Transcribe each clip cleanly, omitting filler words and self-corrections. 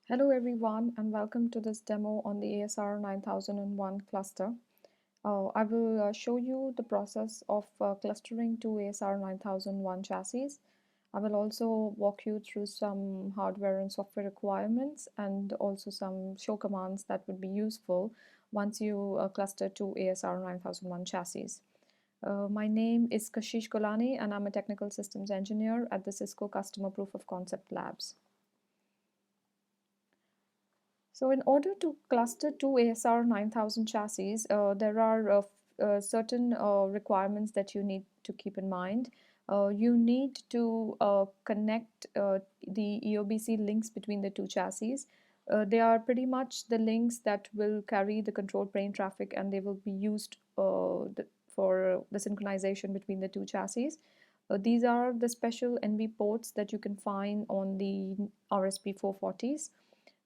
Hello everyone and welcome to this demo on the ASR9001 cluster. I will show you the process of clustering two ASR9001 chassis. I will also walk you through some hardware and software requirements and also some show commands that would be useful once you cluster two ASR9001 chassis. My name is Kashish Golani and I'm a technical systems engineer at the Cisco Customer Proof of Concept Labs. So in order to cluster two ASR9000 chassis, there are certain requirements that you need to keep in mind. You need to connect the EOBC links between the two chassis. They are pretty much the links that will carry the control plane traffic, and they will be used for the synchronization between the two chassis. These are the special NV ports that you can find on the RSP440s.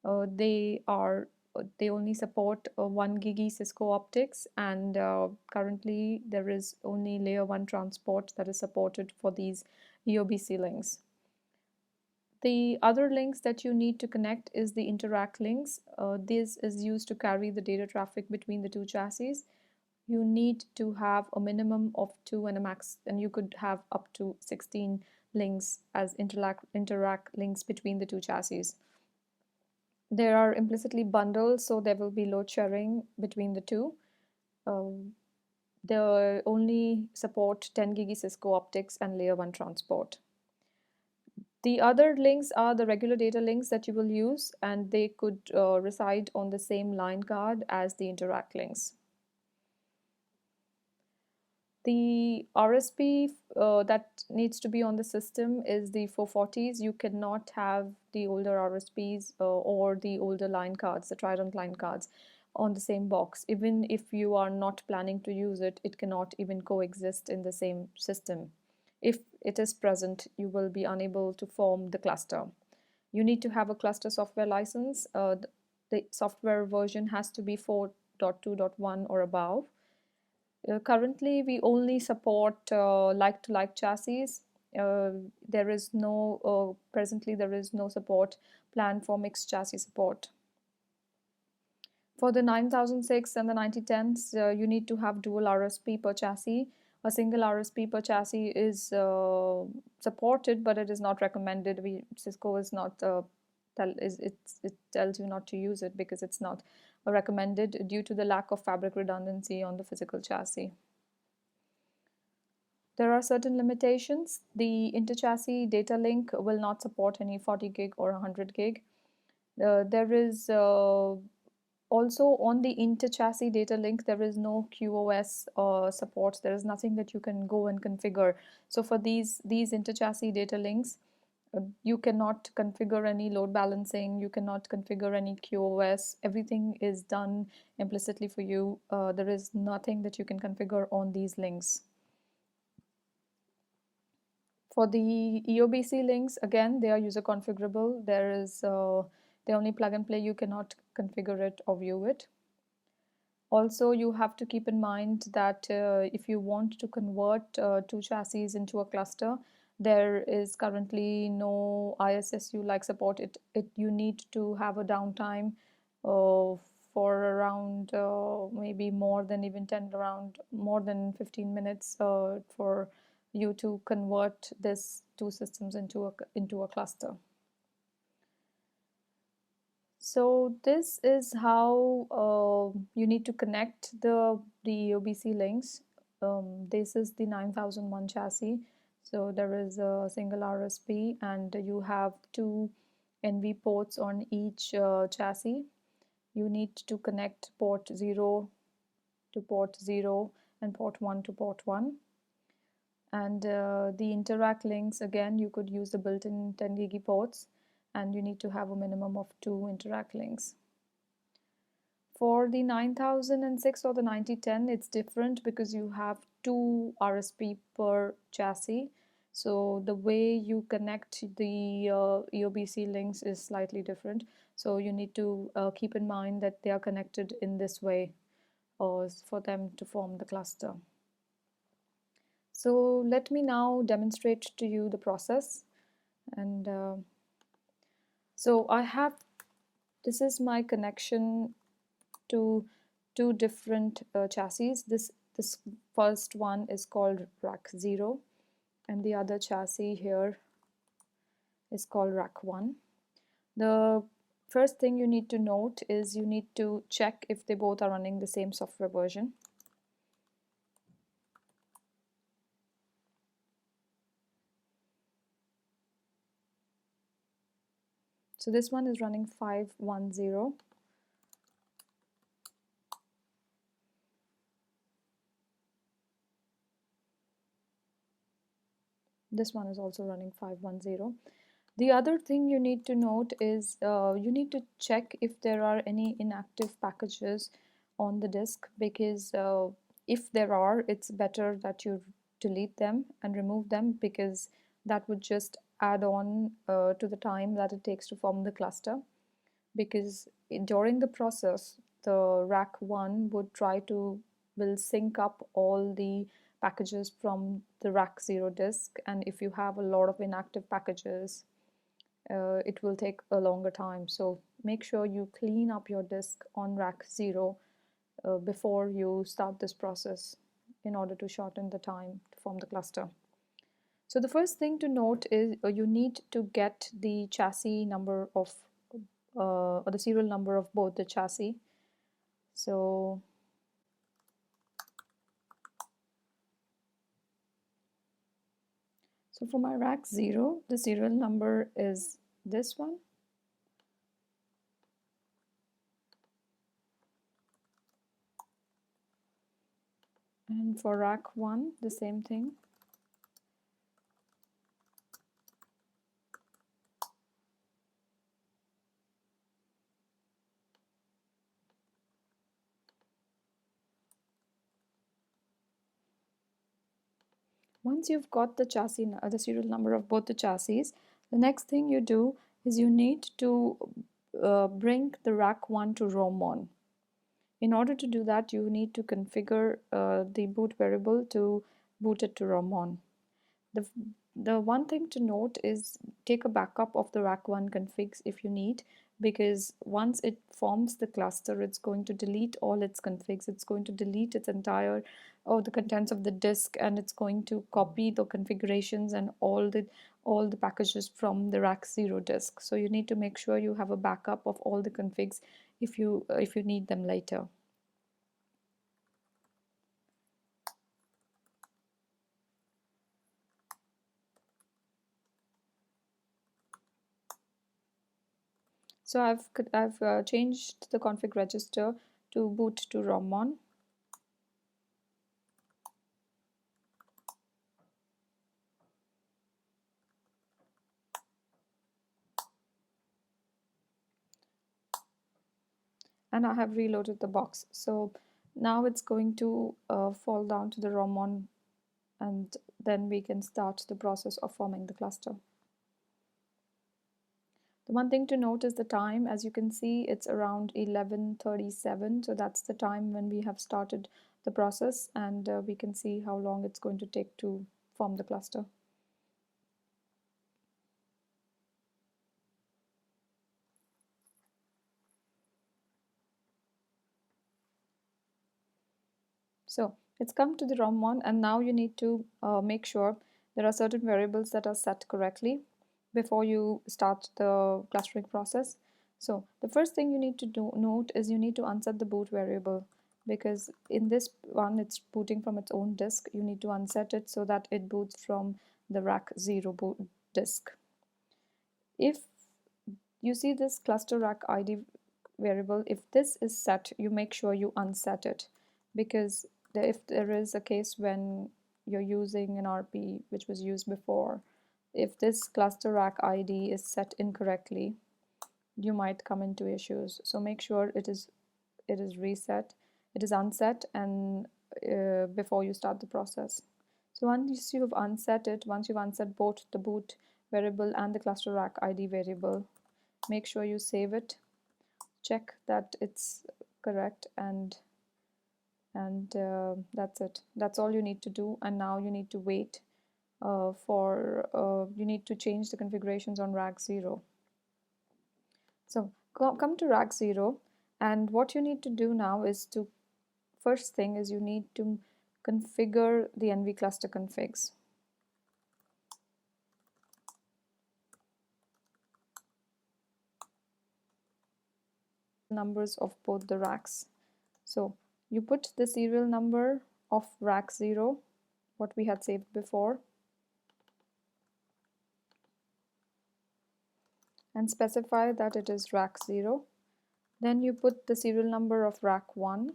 They only support 1 gigi Cisco optics, and currently there is only layer 1 transport that is supported for these EOBC links. The other links that you need to connect is the interact links. This is used to carry the data traffic between the two chassis. You need to have a minimum of 2 and a max, and you could have up to 16 links as interact links between the two chassis. There are implicitly bundled, so there will be load sharing between the two. They only support 10 gigi Cisco optics and layer 1 transport. The other links are the regular data links that you will use, and they could reside on the same line card as the interact links. The RSP that needs to be on the system is the 440s. You cannot have the older RSPs or the older line cards, the Trident line cards, on the same box. Even if you are not planning to use it, it cannot even coexist in the same system. If it is present, you will be unable to form the cluster. You need to have a cluster software license. The software version has to be 4.2.1 or above. Currently, we only support like-to-like chassis. Presently there is no support planned for mixed chassis support. For the 9006 and the 9010s, you need to have dual RSP per chassis. A single RSP per chassis is supported, but it is not recommended. Cisco is not it tells you not to use it because it's not recommended due to the lack of fabric redundancy on the physical chassis. There are certain limitations. The inter-chassis data link will not support any 40 gig or 100 gig. There is also on the inter-chassis data link, there is no QoS support. There is nothing that you can go and configure. So for these inter-chassis data links, you cannot configure any load balancing, you cannot configure any QoS. Everything is done implicitly for you. There is nothing that you can configure on these links. For the EOBC links, again, they are user configurable. There is they only plug and play. You cannot configure it or view it. Also, you have to keep in mind that if you want to convert two chassis into a cluster, there is currently no ISSU-like support. You need to have a downtime for around maybe more than 15 minutes for you to convert this two systems into a cluster. So this is how you need to connect the EOBC links. This is the 9001 chassis. So there is a single RSP and you have two NV ports on each chassis. You need to connect port 0 to port 0 and port 1 to port 1. And the interact links, again, you could use the built-in 10 gigi ports, and you need to have a minimum of 2 interact links. For the 9006 or the 9010, it's different because you have 2 RSP per chassis. So the way you connect the EOBC links is slightly different. So you need to keep in mind that they are connected in this way for them to form the cluster. So let me now demonstrate to you the process. And so I have this is my connection to two different chassis. This first one is called rack 0 and the other chassis here is called rack 1. The first thing you need to note is you need to check if they both are running the same software version. So this one is running 510. This one is also running 510. The other thing you need to note is you need to check if there are any inactive packages on the disk, because if there are, it's better that you delete them and remove them, because that would just add on to the time that it takes to form the cluster. Because during the process, the rack 1 would try to will sync up all the packages from the rack 0 disk, and if you have a lot of inactive packages, it will take a longer time. So make sure you clean up your disk on rack 0 before you start this process in order to shorten the time to form the cluster. So the first thing to note is you need to get the chassis number of or the serial number of both the chassis. So for my rack 0, the serial number is this one. And for rack 1, the same thing. Once you've got the chassis, the serial number of both the chassis, the next thing you do is you need to bring the rack 1 to ROM on. In order to do that, you need to configure the boot variable to boot it to ROM on. The one thing to note is take a backup of the rack 1 configs if you need, because once it forms the cluster, it's going to delete all its configs. It's going to delete its entire the contents of the disk, and it's going to copy the configurations and all the packages from the rack 0 disk. So you need to make sure you have a backup of all the configs if you need them later. So I've changed the config register to boot to ROM on. And I have reloaded the box. So now it's going to fall down to the ROM on, and then we can start the process of forming the cluster. The one thing to note is the time. As you can see, it's around 11:37, so that's the time when we have started the process, and we can see how long it's going to take to form the cluster. So it's come to the ROM on, and now you need to make sure there are certain variables that are set correctly before you start the clustering process. So the first thing you need to note is you need to unset the boot variable, because in this one it's booting from its own disk. You need to unset it so that it boots from the rack 0 boot disk. If you see this cluster rack ID variable, if this is set, you make sure you unset it, because if there is a case when you're using an RP which was used before, if this cluster rack ID is set incorrectly, you might come into issues. So make sure it is reset, it is unset, and before you start the process. So once you've unset it, once you've unset both the boot variable and the cluster rack ID variable, make sure you save it, check that it's correct, and that's it. That's all you need to do. And now you need to wait you need to change the configurations on rack 0. So come to rack 0, and what you need to do now is to, first thing is you need to configure the NV cluster configs. Numbers of both the racks. So you put the serial number of rack 0, what we had saved before, and specify that it is rack 0. Then you put the serial number of rack 1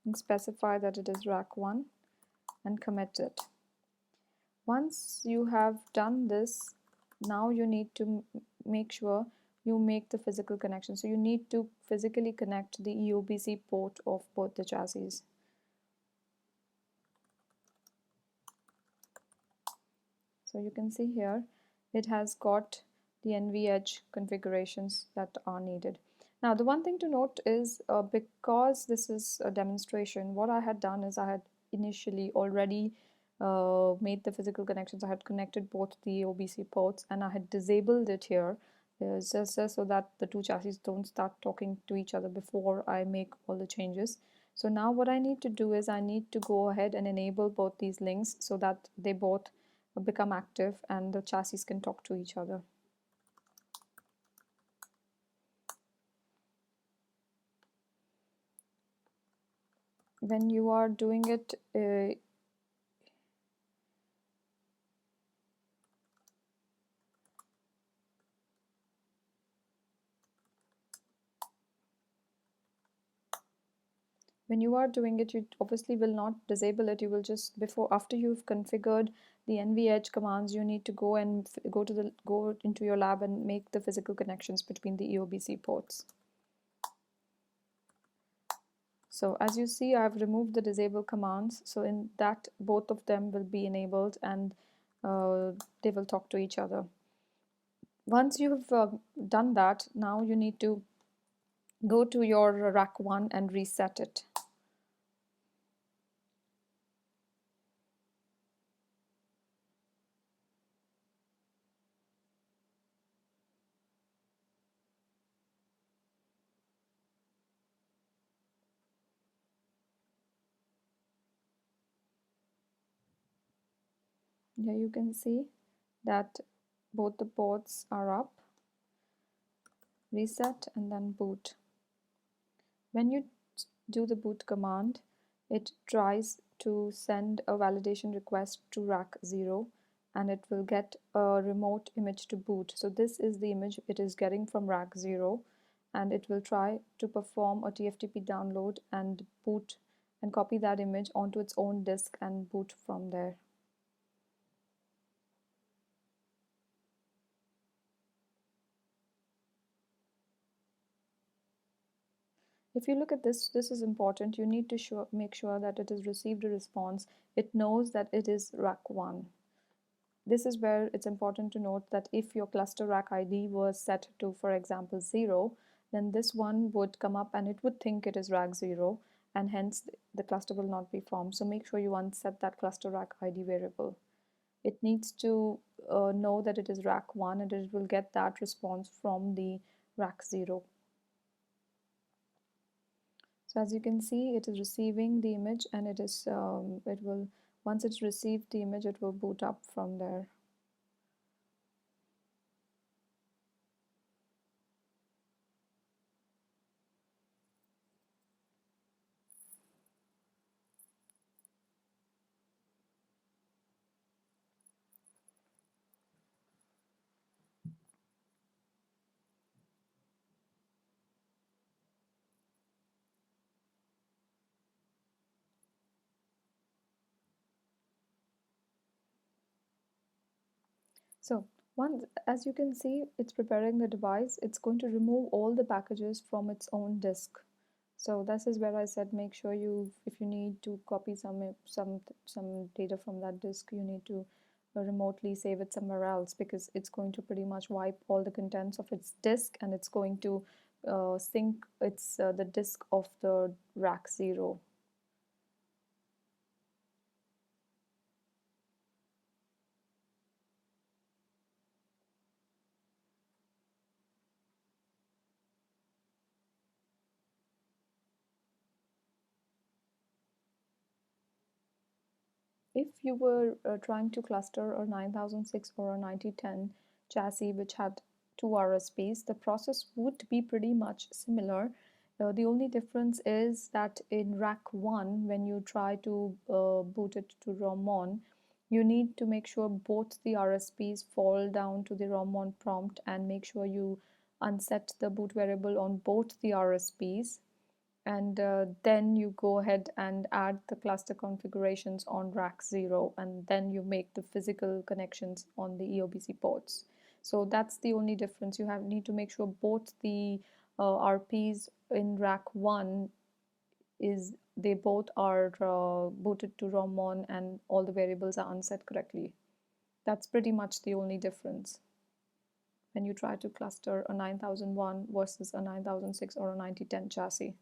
and specify that it is rack 1 and commit it. Once you have done this, now you need to make sure you make the physical connection. So you need to physically connect the EOBC port of both the chassis. So you can see here it has got the NV edge configurations that are needed. Now the one thing to note is because this is a demonstration, what I had done is I had initially already made the physical connections. I had connected both the OBC ports and I had disabled it here just so that the two chassis don't start talking to each other before I make all the changes. So now what I need to do is I need to go ahead and enable both these links so that they both become active and the chassis can talk to each other. When you are doing it, you obviously will not disable it. You will just, after you've configured the NV edge commands, you need to go and go into your lab and make the physical connections between the EOBC ports. So as you see, I've removed the disable commands. So in that, both of them will be enabled and they will talk to each other. Once you've done that, now you need to go to your rack 1 and reset it. Here you can see that both the ports are up. Reset and then boot. When you do the boot command, it tries to send a validation request to rack 0 and it will get a remote image to boot. So this is the image it is getting from rack 0 and it will try to perform a TFTP download and boot and copy that image onto its own disk and boot from there. If you look at this, this is important. You need to make sure that it has received a response. It knows that it is rack 1. This is where it's important to note that if your cluster rack ID was set to, for example, 0, then this one would come up and it would think it is rack 0 and hence the cluster will not be formed. So make sure you unset that cluster rack ID variable. It needs to know that it is rack 1 and it will get that response from the rack 0. So as you can see, it is receiving the image and it is once it's received the image, it will boot up from there. So as you can see, it's preparing the device. It's going to remove all the packages from its own disk. So this is where I said make sure if you need to copy some data from that disk, you need to remotely save it somewhere else because it's going to pretty much wipe all the contents of its disk and it's going to sync the disk of the rack 0. if you were trying to cluster a 9006 or a 9010 chassis which had two RSPs, the process would be pretty much similar. The only difference is that in rack 1, when you try to boot it to ROM1, you need to make sure both the RSPs fall down to the ROM1 prompt and make sure you unset the boot variable on both the RSPs, and then you go ahead and add the cluster configurations on rack 0, and then you make the physical connections on the EOBC ports. So that's the only difference. You need to make sure both the RPs in rack 1 they both are booted to ROM1 and all the variables are unset correctly. That's pretty much the only difference when you try to cluster a 9001 versus a 9006 or a 9010 chassis.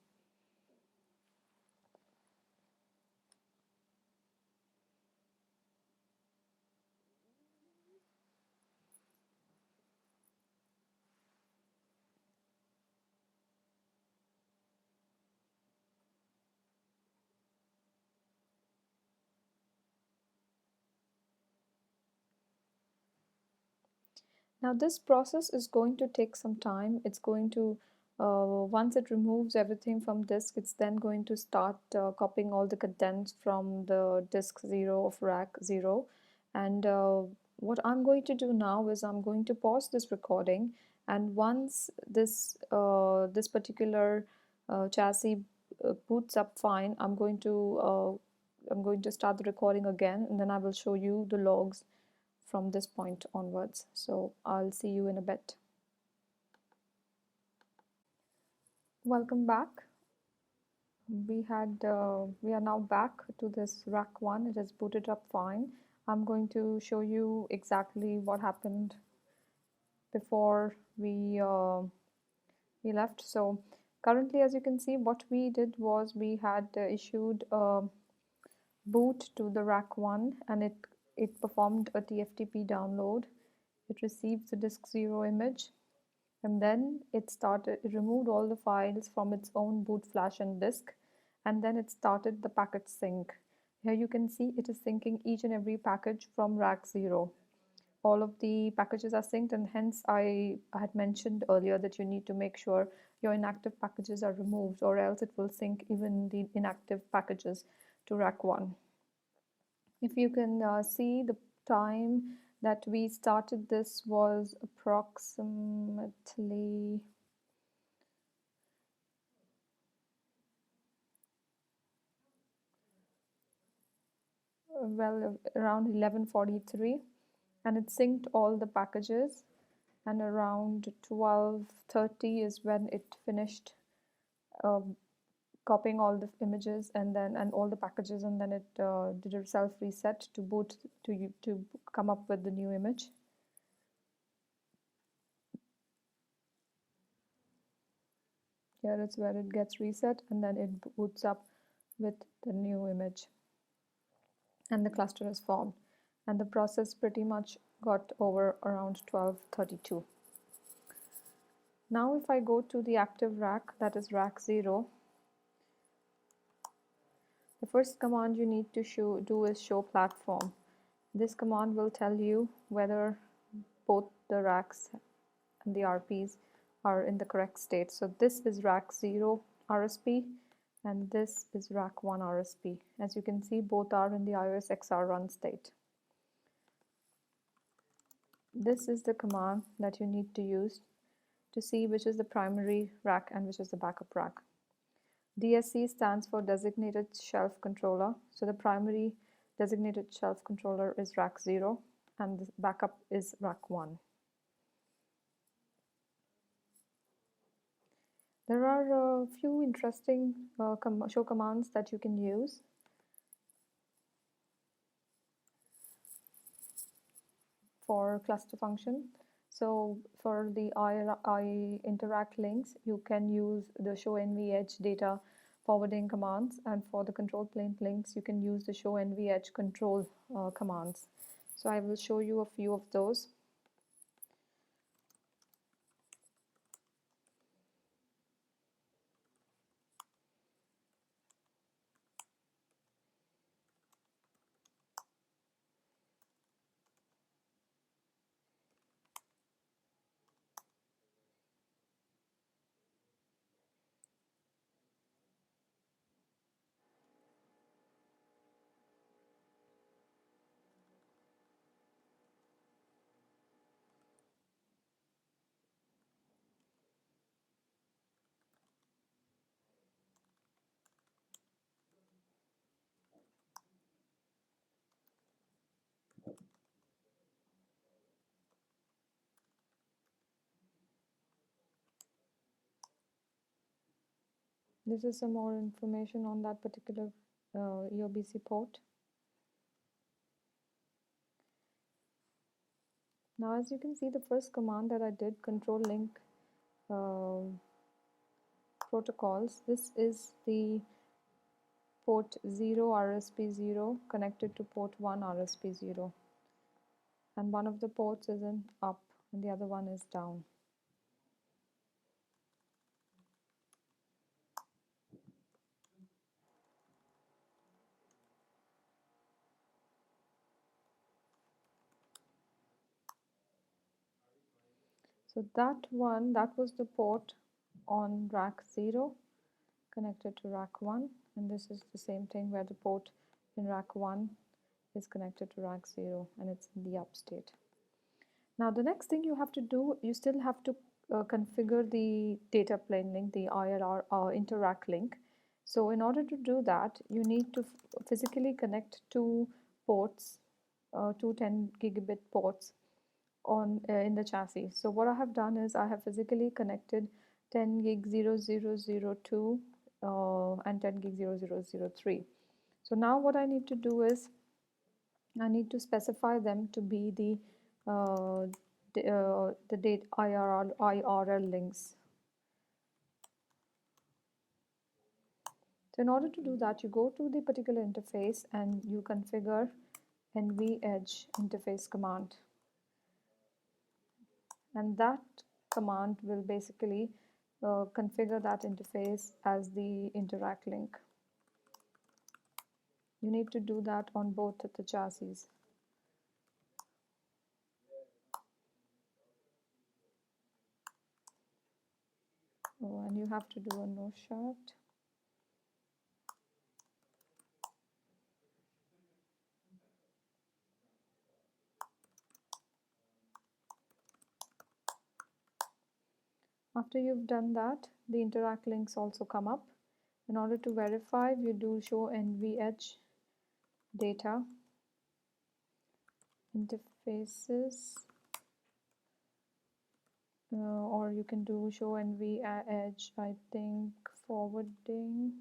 Now this process is going to take some time. It's going to, once it removes everything from disk, it's then going to start copying all the contents from the disk 0 of rack 0. And what I'm going to do now is I'm going to pause this recording, and once this particular chassis boots up fine, I'm going to start the recording again, and then I will show you the logs from this point onwards. So I'll see you in a bit. Welcome back. We are now back to this rack 1. It is booted up fine. I'm going to show you exactly what happened before we left. So currently, as you can see, what we did was we had issued boot to the rack 1, and it performed a TFTP download. It received the disk 0 image, and then it removed all the files from its own boot flash and disk, and then it started the package sync. Here you can see it is syncing each and every package from rack 0. All of the packages are synced, and hence I had mentioned earlier that you need to make sure your inactive packages are removed, or else it will sync even the inactive packages to rack 1. If you can see, the time that we started this was approximately around 11:43, and it synced all the packages, and around 12:30 is when it finished copying all the images and all the packages, and then it did a self reset to boot to come up with the new image. Here is where it gets reset, and then it boots up with the new image, and the cluster is formed, and the process pretty much got over around 12:32. Now if I go to the active rack, that is rack 0, the first command you need to do is show platform. This command will tell you whether both the racks and the RPs are in the correct state. So this is rack 0 RSP, and this is rack 1 RSP. As you can see, both are in the iOS XR run state. This is the command that you need to use to see which is the primary rack and which is the backup rack. DSC stands for Designated Shelf Controller. So the primary designated shelf controller is rack 0, and the backup is rack 1. There are a few interesting show commands that you can use. For cluster function. So for the I interact links, you can use the show NVH data forwarding commands, and for the control plane links, you can use the show NVH control commands. So I will show you a few of those. This is some more information on that particular EOBC port. Now, as you can see, the first command that I did, control link uh, protocols, this is the port 0 RSP0 connected to port 1 RSP0, and one of the ports is in up and the other one is down. So that was the port on rack 0 connected to rack 1, and this is the same thing where the port in rack 1 is connected to rack 0 and it's in the up state. Now the next thing you have to do, you still have to configure the data plane link, the IRR inter-rack link. So in order to do that, you need to physically connect two ports, two 10 gigabit ports on in the chassis. So what I have done is I have physically connected 10 gig 0002 and 10 gig 0003. So now what I need to do is I need to specify them to be the date IRL links. So in order to do that, you go to the particular interface and you configure nv-edge interface command, and that command will basically configure that interface as the interact link. You need to do that on both the chassis. Oh, and you have to do a no shot. After you've done that, the interact links also come up. In order to verify, you do show nv-edge data interfaces, or you can do show nv-edge, I think, forwarding.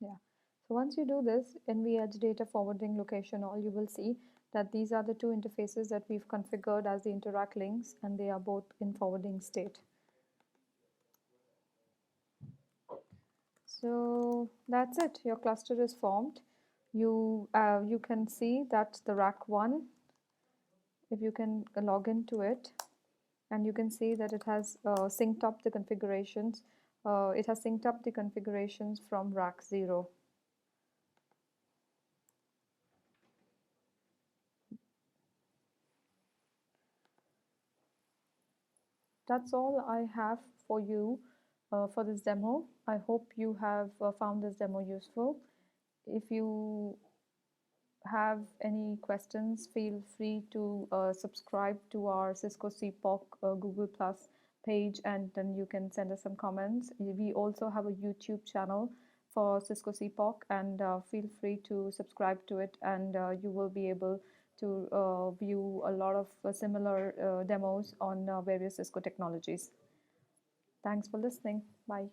Yeah. So once you do this, nv-edge data forwarding location all, you will see that these are the two interfaces that we've configured as the interact links, and they are both in forwarding state. So that's it. Your cluster is formed. You can see that the rack 1, if you can log into it, and you can see that it has synced up the configurations. It has synced up the configurations from rack 0. That's all I have for you for this demo. I hope you have found this demo useful. If you have any questions, feel free to subscribe to our Cisco CPOC Google Plus page, and then you can send us some comments. We also have a YouTube channel for Cisco CPOC, and feel free to subscribe to it, and you will be able to view a lot of similar demos on various Cisco technologies. Thanks for listening. Bye.